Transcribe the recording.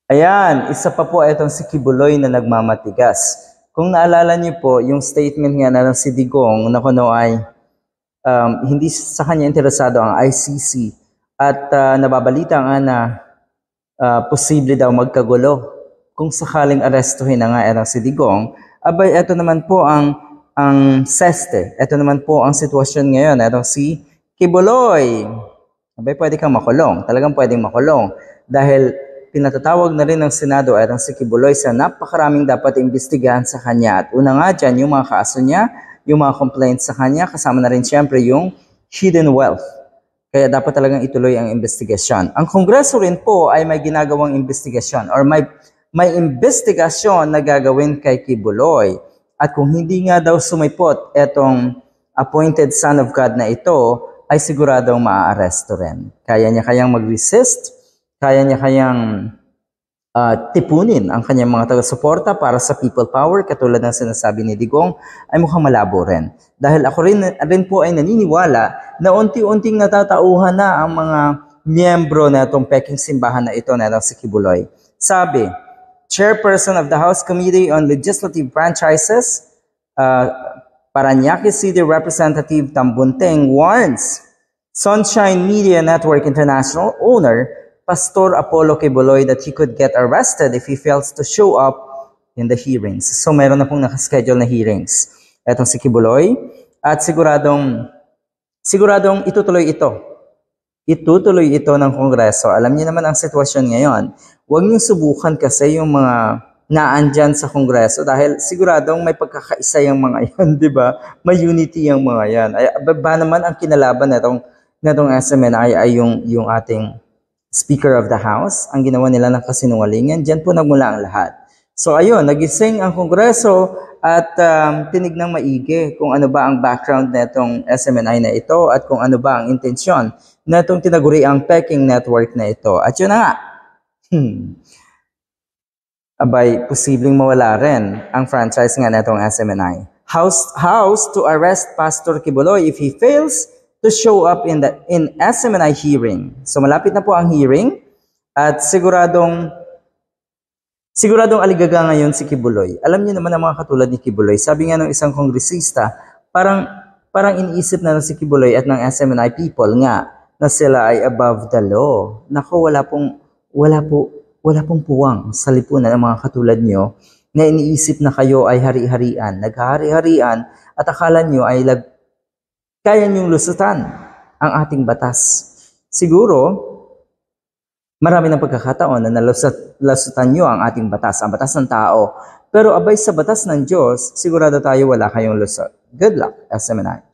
Ayan, isa pa po itong si Kibuloy na nagmamatigas. Kung naalala niyo po, yung statement nga na ng si Digong na kuno ay hindi sa kanya interesado ang ICC at nababalita nga na posible daw magkagulo kung sakaling arestuhin na nga itong si Digong. Abay, ito naman po ang seste. Ito naman po ang sitwasyon ngayon. Itong si Kibuloy. Abay, pwede kang makulong. Talagang pwedeng makulong. Dahil pinatatawag na rin ng Senado ay si Kibuloy sa napakaraming dapat imbestigahan sa kanya. At una nga dyan, yung mga kaso niya, yung mga complaints sa kanya, kasama na rin siyempre yung hidden wealth. Kaya dapat talagang ituloy ang investigasyon. Ang Kongreso rin po ay may ginagawang investigasyon or may investigasyon na gagawin kay Kibuloy. At kung hindi nga daw sumipot etong appointed son of God na ito, ay siguradong maaaresto rin. Kaya niya kayang mag-resist, kaya niya kayang tipunin ang kanyang mga taga-suporta para sa people power, katulad ng sinasabi ni Digong, ay mukhang malabo rin. Dahil ako rin po ay naniniwala na unti-unting natatauhan na ang mga miyembro na itong peking simbahan na ito na si Kibuloy. Sabi, Chairperson of the House Committee on Legislative Franchises, Parañaque City Representative Tambunteng warns Sunshine Media Network International owner Pastor Apollo Kibuloy that he could get arrested if he fails to show up in the hearings. So meron na pong nakaschedule na hearings. Etong si Kibuloy at siguradong itutuloy ito. Itutuloy ito ng Kongreso. Alam niyo naman ang sitwasyon ngayon. Huwag niyo subukan kasi yung mga naandyan sa Kongreso dahil siguradong may pagkakaisa yung mga yan, di ba? May unity yung mga yan. Ay, ba naman ang kinalaban netong SMNI ay yung ating Speaker of the House, ang ginawa nila ng kasinungalingan, diyan po nagmula ang lahat. So ayun, nagising ang Kongreso at tinignang maigi kung ano ba ang background netong SMNI na ito at kung ano ba ang intensyon netong tinaguriang Peking network na ito. At yun na nga, abay, posibleng mawala rin ang franchise nga netong SMNI. House to arrest Pastor Kibuloy if he fails to show up in SMNI hearing. So malapit na po ang hearing at siguradong aligaga ngayon si Kibuloy. Alam niyo naman ang mga katulad ni Kibuloy. Sabi nga ng isang kongresista, parang iniisip na si Kibuloy at ng SMNI people nga na sila ay above the law. Nako, wala pong puwang sa lipunan ng mga katulad niyo na iniisip na kayo ay hari-harian, naghahari-harian at akala niyo ay kaya niyong lusutan ang ating batas. Siguro, marami ng pagkakataon na nalusutan niyo ang ating batas, ang batas ng tao. Pero abay sa batas ng Diyos, sigurado tayo wala kayong lusot. Good luck, SMNI.